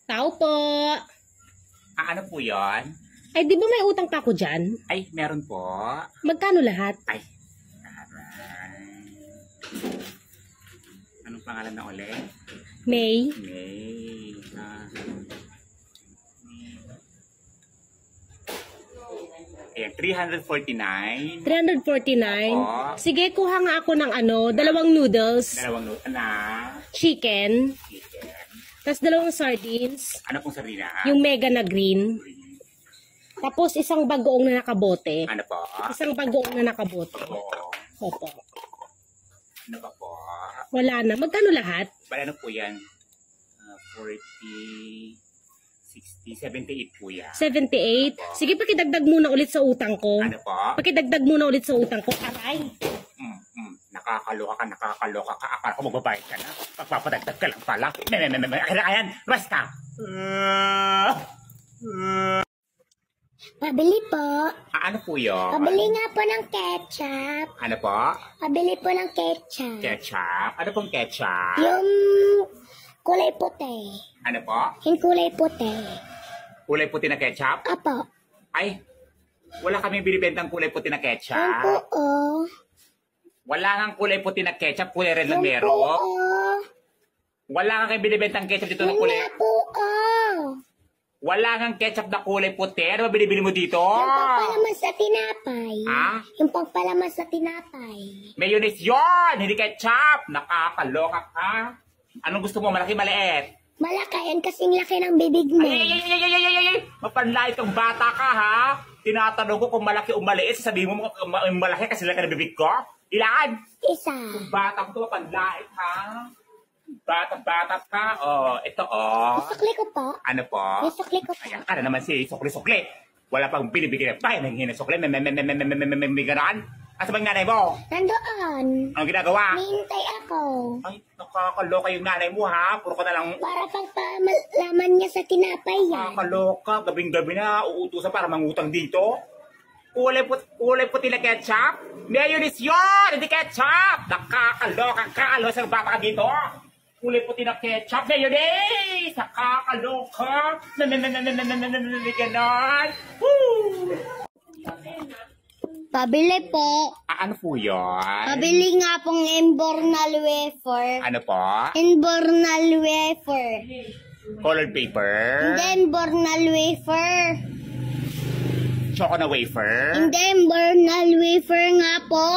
Tao po. Ano po yon? Ay, di ba may utang pa ako dyan? Ay, meron po. Magkano lahat? Ay, aray. Anong pangalan na ulit? May. May. Ayan, 349. 349. Opo. Sige, kuha nga ako ng dalawang noodles, Dalawang na. chicken, Chicken. tapos dalawang sardines, Ano pong sarina? yung mega na green, tapos isang bagoong na nakabote. Ano po? Isang bagoong na nakabote. Opo. Opo. Ano pa po? Wala na. Magkano lahat? Bale, ano po yan? 40, 60, 78 po yan. 78. Sige, pakidagdag muna ulit sa utang ko. Ano po? Pakidagdag muna ulit sa utang ko. Aray. Nakakaloka ka. Akala ko magbabayad ka na. Pagpapadagdag ka lang pala. Ayan, basta. Pabili po. Ano po yun? Pabili nga po ng ketchup. Ano po? Pabili po ng ketchup. Ketchup? Ano pong ketchup? Yung kulay puti. Ano po? Yung kulay puti. Kulay puti na ketchup? Apo. Ay, wala kami binibentang kulay puti na Yung ketchup. po o. Wala nga kulay puti na ketchup, kulay red na Yung po meron. o. Wala nga kayo binibentang ketchup dito na Yung kulay. nga po o. Wala nga ketchup na kulay puti. Ano ba binibili mo dito? Yung pangpalaman sa tinapay. Ha? Yung pangpalaman sa tinapay. Mayonnaise yun! Hindi ketchup! Nakakaloka ka. Anong gusto mo? Malaki, maliit? Malaki yan kasing laki ng bibig mo. Ay! Mapanlait kang bata ka, ha? Tinatanong ko kung malaki o maliit. Sabihin mo malaki kasi laki ng bibig ko? Ilan? Isa. Kung bata ko ito, mapanlait, ha? Bata ka. Oh, ito, oh. Isukli ko po. Ano po? Isukli ko po. Ayan ka na naman si sukli-sukli. Wala pang binibigyan ng bayan ng hinasukli. May ganaan. Asa bang nanay mo? Nandoon. Anong ginagawa? Nihintay ako. Ay, nakakaloka yung nanay mo, ha? Puro ka na lang Para pagpalaman niya sa tinapay yan. nakakaloka. Gabing-gabi na uutusan para mangutang dito. Kulay puti na ketchup? Mayonnaise yun! Hindi ketchup! Nakakaloka ka! Alos ang bata ka dito! Kulay puti na ketchup, mayonnaise! Nakakaloka! Ganon! Woo! Pabili po. Ano po yun? Pabili nga pong Imbornal wafer. Ano po? Imbornal wafer. Colored paper? Hindi Imbornal wafer. Choco na wafer? Hindi Imbornal wafer nga po.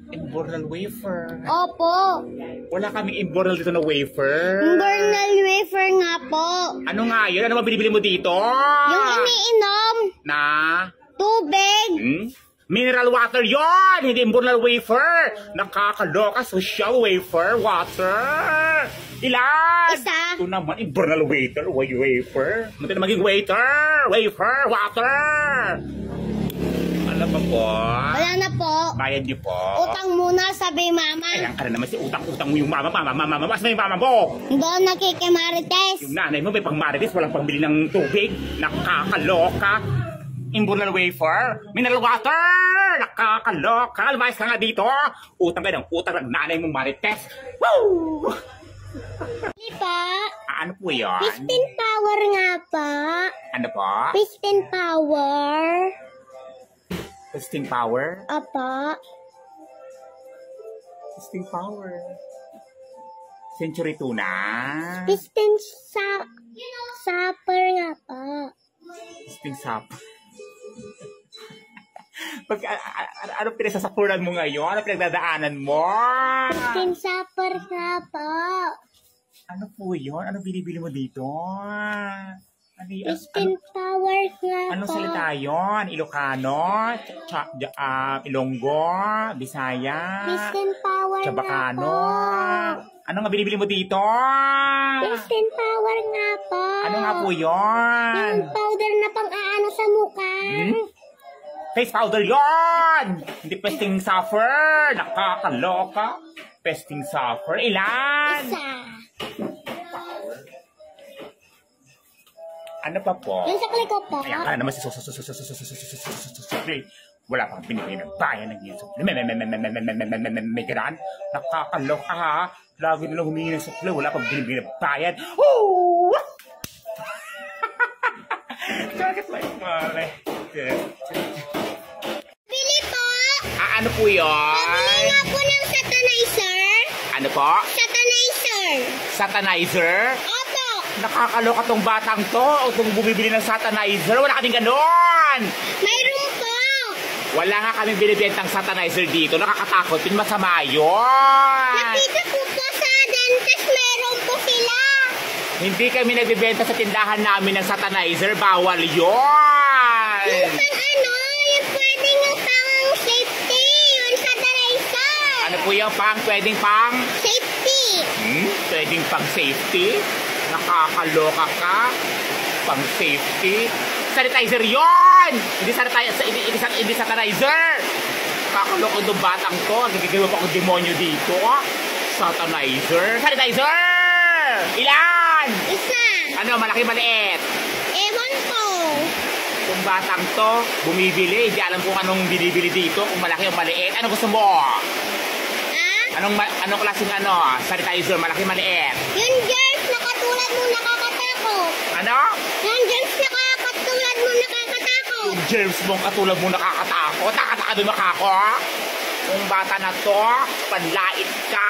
Imbornal wafer. Opo. Wala kaming imbornal dito na wafer. Imbornal wafer nga po. Ano nga yun? Ano ba binibili mo dito? Yung iniinom. Na? Tubig. Mineral water yon, hindi imbornal wafer. Nakakaloka, social wafer, water. Ilan? Isa. Ito naman, imbornal wafer. Mati na maging waiter, water. Ano pa po? Wala na po. Bayad niyo po. Utang muna, sabi mama. Ayan ka na naman si utang-utang mo yung mama. Mas may mama mo. Doon nakikimarites. Yung nanay mo may pangmarites, walang pambili ng tubig. Nakakaloka. Imbornal wafer, mineral water, nakakaloka. Lumayas ka nga dito. Utang ka ng utang ng nanay mong marites. Woo! Hindi pa. Ano po yun? Piston power nga pa. Ano po? Piston power. Testing power? Apa. Testing power. Century tuna? Piston supper nga pa. Testing sap. Ano pinasasapuran mo ngayon? Ano pinagdadaanan mo? Piston supper nga pa. Ano po yun? Ano binibili mo dito? Piston power nga pa. Anong salita yun? Ilocano? Ilonggo? Bisaya? Piston power nga Chabacano? pa. Ano nga binibili mo dito? Piston power nga pa. Ano nga po yun? Yung powder na pang-aano sa mukha. Face powder yon! Hindi pesting suffer! Nakakaloka! Pesting suffer. Ilan? Isa. Ano pa po? Yung sakli ko po. Ayan ka na naman si wala pang binibigay ng bayan ng yun. May ganaan. Nakakaloka ha. Lagi nilang humingi ng sukli. Wala pang binibigay ng bayan. Woo! po Pabili yan? nga po ng satanizer. Ano po? Satanizer. Satanizer? Opo. Nakakaloka tong batang to. O itong bumibili ng satanizer. Wala ka din ganon. Mayroon po. Wala nga kami binibentang satanizer dito. Nakakatakot. Masama yun. Nakita ko po sa dentist, meron po sila. Hindi kami nagbibenta sa tindahan namin ng satanizer. Bawal yun. Yung pang ano, yung pwedeng yung pang safety, yung satanizer. Ano po yung pwedeng pang? Safety. Pwedeng pang safety? Nakakaloka ka? Pang safety? Sanitizer yon! Hindi satanizer! Nakakaloka itong batang to. Nagigagawa pa akong demonyo dito. Satanizer? Sanitizer! Ilan? Isa. Ano, malaki, maliit? Ewan ko. Itong batang to, bumibili. Hindi alam kung anong binibili dito, kung malaki o maliit. Ano gusto mo? Ah? Anong klaseng sanitizer, malaki, maliit? Yung germs na katulad mo nakakatakot. Ano? Yung germs na katulad mo nakakatakot. Yung germs mong katulad mo nakakatakot. Nakataka doon makako. Kung bata na to, panlait ka.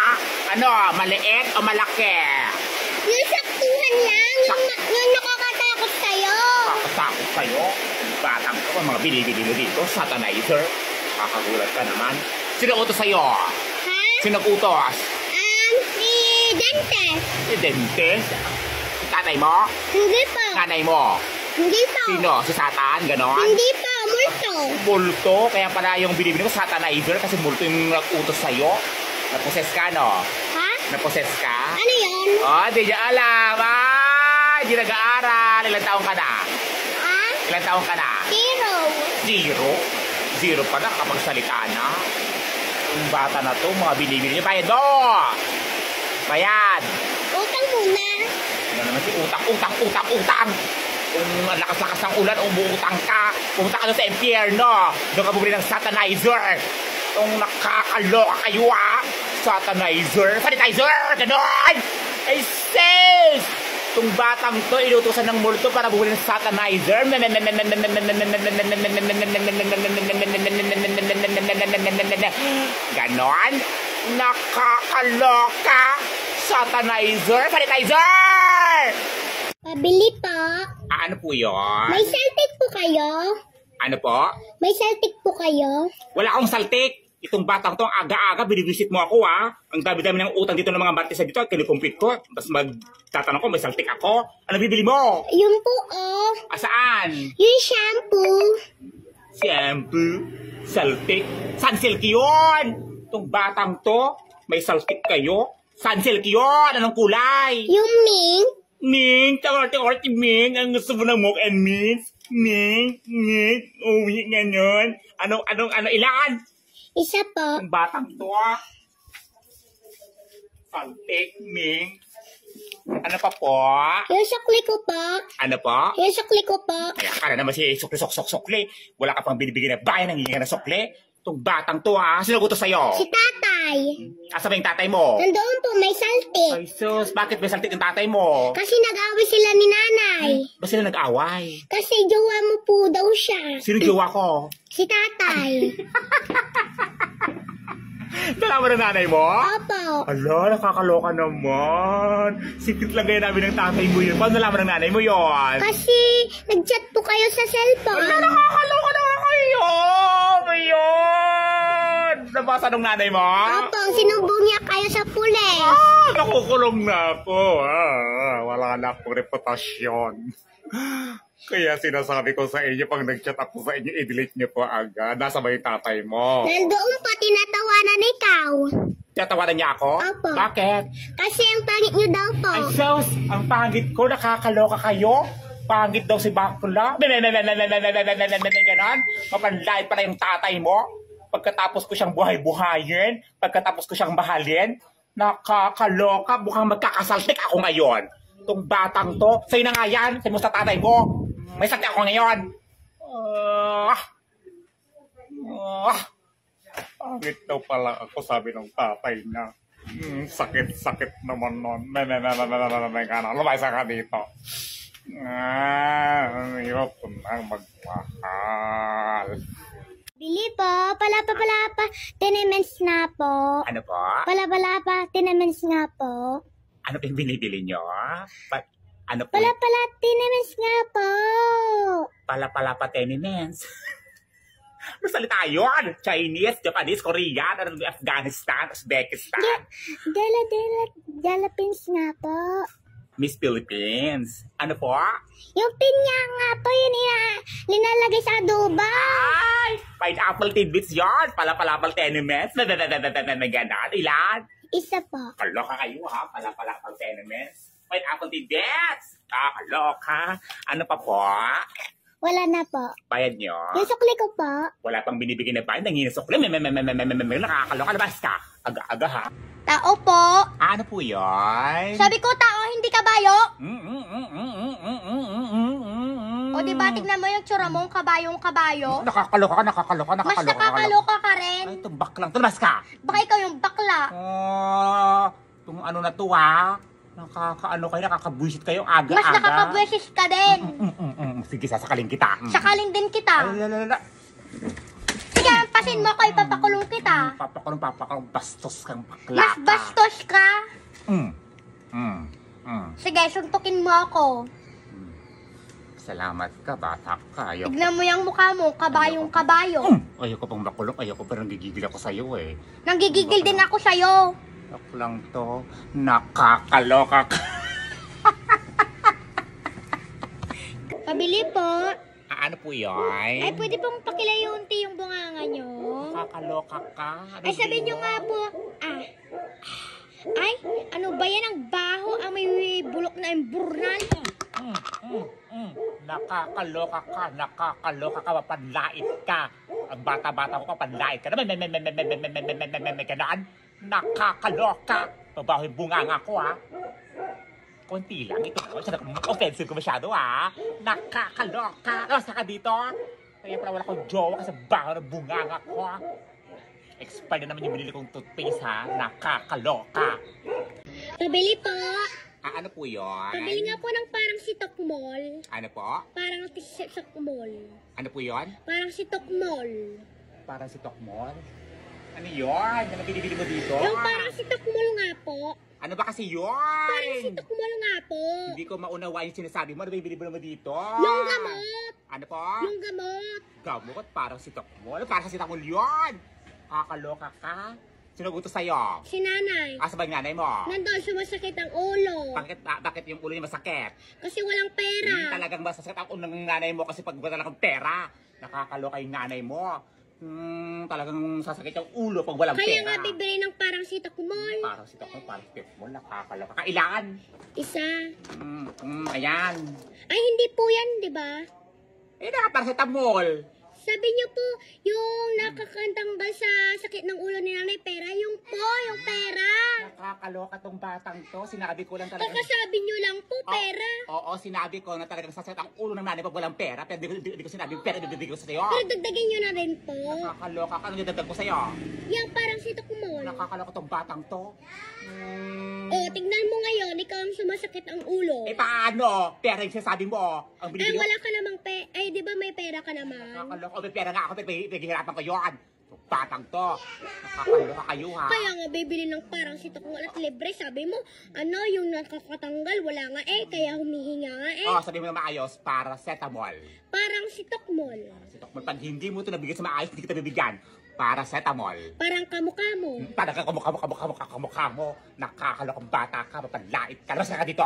Ano, maliit o malaki? Yung saktuhan lang, yung nakakatakot sa'yo. Nakakatakot sa'yo. Batang to, mga binibili mo dito, satanizer. Kakagulat ka naman. Sino utos sa'yo? Ha? Sino utos? Si dentist. Si dentist? Si tatay mo? Hindi po. Nanay mo? Hindi po. Sino? Si Satan? Ganon? Hindi po. Multo. Multo? Kaya pala yung binibili mo satanizer kasi multo yung nag-utos sa'yo. Naposes ka, no? Ha? Naposes ka? Ano yun? Oh, di niya alam. Di nag-aaral. Ilang taong ka na? Ha? Ilang taong ka na? Zero. Zero? Zero pa na kapag salita na. Yung bata na to, mga binibili niya. Bayad mo! Bayad! Utang muna. Ano naman si utang! Kung lakas-lakas ng ulan, umuutang ka. Pumunta ka doon sa impyerno. Doon ka bumili ng satanizer. Kung nakakaloka kayo, satanizer. Sanitizer! Ganon! Ay, sis! Itong batang to, inutusan ng multo para bumili ng satanizer. Ganon? Nakakaloka! Satanizer! Sanitizer! Pabili po. Ano po yun? May Celtic po kayo? Ano po? May Celtic po kayo? Wala akong saltik. Itong batang to, aga-aga, binibisit mo ako, Ang dami-dami ng utang dito ng mga martisa dito, kinukumpit ko. Tapos magtatanong ko, may saltik ako. Ano bibili mo? Yun po, oh. Asaan? Yung shampoo. Shampoo? Saltik? Sunsilk yun! Itong batang to, may saltik kayo? Sunsilk yun! Anong kulay? Yung mink. Ming, tawarte-arte Ming, ang gusto mo ng mock and mince? Ming, uwi ngayon. Ano, ilan? Isa po. Ang batang to, Saltik, Ming. Ano pa po? Yung sukli ko po. Ano po? Yung sukli ko po. Kaya ka na naman si sukli. Wala ka pang binibigyan na bayan ng hihinga na sukli. Itong batang to, Sino gusto sa'yo? Si tatay. Asa ba yung tatay mo? Nandoon po, may saltik. Ay, sus, bakit may saltik yung tatay mo? Kasi nag-away sila ni nanay. Ba sila nag-away? Kasi jowa mo po daw siya. Sino jowa ko? Si tatay. Nalaman ng nanay mo? Opo. Ala, nakakaloka naman. Secret lang gaya namin ng tatay mo yun. Paano nalaman ng nanay mo yun? Kasi nag-chat po kayo sa cellphone. Ala, nakakaloka naman kayo. Ayun. Nabasa ng nanay mo? Opo, sinubong niya kayo sa pulis. Nakukulong na ako. Wala na akong reputasyon. Kaya sinasabi ko sa inyo, pag nag-chat ako sa inyo, i-delete niyo po agad. Nasa ba yung tatay mo? Nandoon po, tinatawanan ikaw. Tatawanan niya ako? Opo. Bakit? Kasi ang pangit niyo daw po. Ay, sus! Ang pangit ko, nakakaloka kayo? Pangit daw si Bakula? Ganon? Mapanlait pala yung tatay mo? Pagkatapos ko siyang buhay-buhayin? Pagkatapos ko siyang mahalin? Nakakaloka, mukhang magkakasaltik ako ngayon. Itong batang to, sa'yo na nga yan, sa'yo mo sa tatay mo. May saltik ako ngayon. Pangit daw pala ako, sabi ng tatay niya. Sakit-sakit naman nun. Lumayas ka dito. Hirap ko nang magmahal. Bili po, palapa, tenements nga po. Ano po? Palapa, tenements nga po. Ano pa yung binibili nyo? Ano po? Palapa, tenements nga po. Pala tenements. Ano salita yun? Chinese, Japanese, Korean, Afghanistan, Uzbekistan. Dala pins nga po. Miss Philippines. Ano po? Yung pinya nga po, yun linalagay sa adobo. Ay! Pineapple tidbits yun. Pala tenements. Ganon. Ilan? Isa po. Kaloka kayo ha. Pala tenements. Pineapple tidbits. Kaloka. Ano pa po? Wala na po. Bayad nyo? Yung sukli ko po. Wala pang binibigay na bayad. Nanginasukli. Nakakaloka. Labas ka. Aga-aga ha. Tao po. Ano po yun? Sabi ko tao, hindi kabayo. O diba, tignan mo yung tsura mong kabayong-kabayo. Nakakaloka. Mas nakakaloka ka rin. Ay, tumbak lang. Tulabas ka. Baka ikaw yung bakla. Itong ano na to ha. Nakakabuisit kayo aga-aga. Mas nakakabwesis ka din. Sige, sasakalin kita. Sakalin din kita. Lalalala. Sige, pasin mo ko, ipapakulong kita. Papakulong. Bastos kang bakla. Mas bastos ka. Mm. Sige, suntukin mo ako. Salamat ka, bata ka. Ayoko. Tignan mo yung mukha mo, kabayong-kabayo. Ayoko pang makulong. Ayoko, pero nanggigigil ako sa'yo eh. Nanggigigil din ako sa'yo. Ako lang to. Nakakaloka ka. Pabili po. Ano po yun? Ay, pwede pong pakilayunti yung bunganga nyo. Nakakaloka ka. Ay, sabi nyo nga po, ay, ano ba yan? Ang baho, ang may bulok na emburnal. Nakakaloka ka, mapanlait ka. Ang bata-bata ko ka, panlait ka. Ganaan. Nakakaloka. Mabaho yung bunganga ko, ha. Konti lang ito. Offensive ko masyado, ha. Nakakaloka. Basta ka dito. Kaya pala wala akong jowa kasi baho ng bunganga ko, ha. Expired na naman yung binili kong toothpaste, ha. Nakakaloka. Pabili po. Ano po yun? Pabili nga po ng parang si Tokmol. Ano po? Parang si Tokmol. Ano po yun? Parang si Tokmol. Parang si Tokmol? Ano yun? Ano binibili mo dito? Yung parang si Tokmol nga po. Ano ba kasi yun? Parang si Tokmol nga po. Hindi ko maunawain yung sinasabi mo. Ano ba binibili mo dito? Yung gamot. Ano po? Yung gamot. Gamot? Parang si Tokmol? Parang si Tokmol yun? Kakaloka ka? Sino gusto sa'yo? Si nanay. Asa ba yung nanay mo? Nandun, sumasakit ang ulo. Bakit yung ulo niya masakit? Kasi walang pera. Talagang masasakit ang ulo ng nanay mo kasi pag wala kang pera. Nakakaloka yung nanay mo. Talagang sasakit yung ulo pag walang Kaya pera. nga bibili ng parang si Tokmol. Parang si Tokmol, parang si Tokmol. Nakakaloka. Kailangan. Isa. Ayan. Ay, hindi po yan, di ba? Nakaparacetamol. Sabi niyo po, yung nakakantanggal sa sakit ng ulo ni nanay, pera. Yung pera. Nakakaloka tong batang to. Sinabi ko lang talaga. Kakasabi niyo lang po, pera. Oo, sinabi ko na talagang sasakit ang ulo ng nanay pag walang pera. Pero di ko sinabi, pera didibigay ko sa'yo. Pero dagdagin niyo na rin po. Nakakaloka ka. Ano didagdag ko sa'yo? Yung parang si Tokmol. Nakakaloka tong batang to. Tignan mo ngayon, ikaw ang sumasakit ang ulo. Paano? Pera yung sinasabi mo. Ang Ay, binibigay wala ka namang Ay, di ba may pera ka naman? Nakakaloka. May pera nga ako. Pinaghihirapan ko yun. Itong batang to. Nakakaloka kayo, ha? Kaya nga bibili ng parang si Tokmol at libre. Sabi mo, yung nakakatanggal, wala nga kaya humihinga nga Sabi mo na maayos, paracetamol. Parang si Tokmol. Si Tokmol, pag hindi mo ito nabigyan sa maayos, hindi kita bibigyan. Paracetamol. Parang kamukha mo. Talaga kamukha mo. Nakakalokang bata ka, mapanlait ka. Labas ka dito.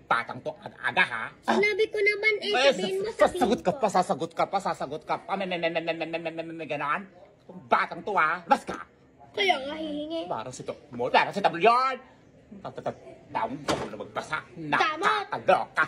Batang to, aga ha. Sinabi ko naman sabihin mo, sasagot ka pa. Ganon. Itong batang to, ha. Labas ka. Kaya nga hihingi. Parang si Tokmol, parang si Tablo yun. Down ko na magbasa. Nakakaloka.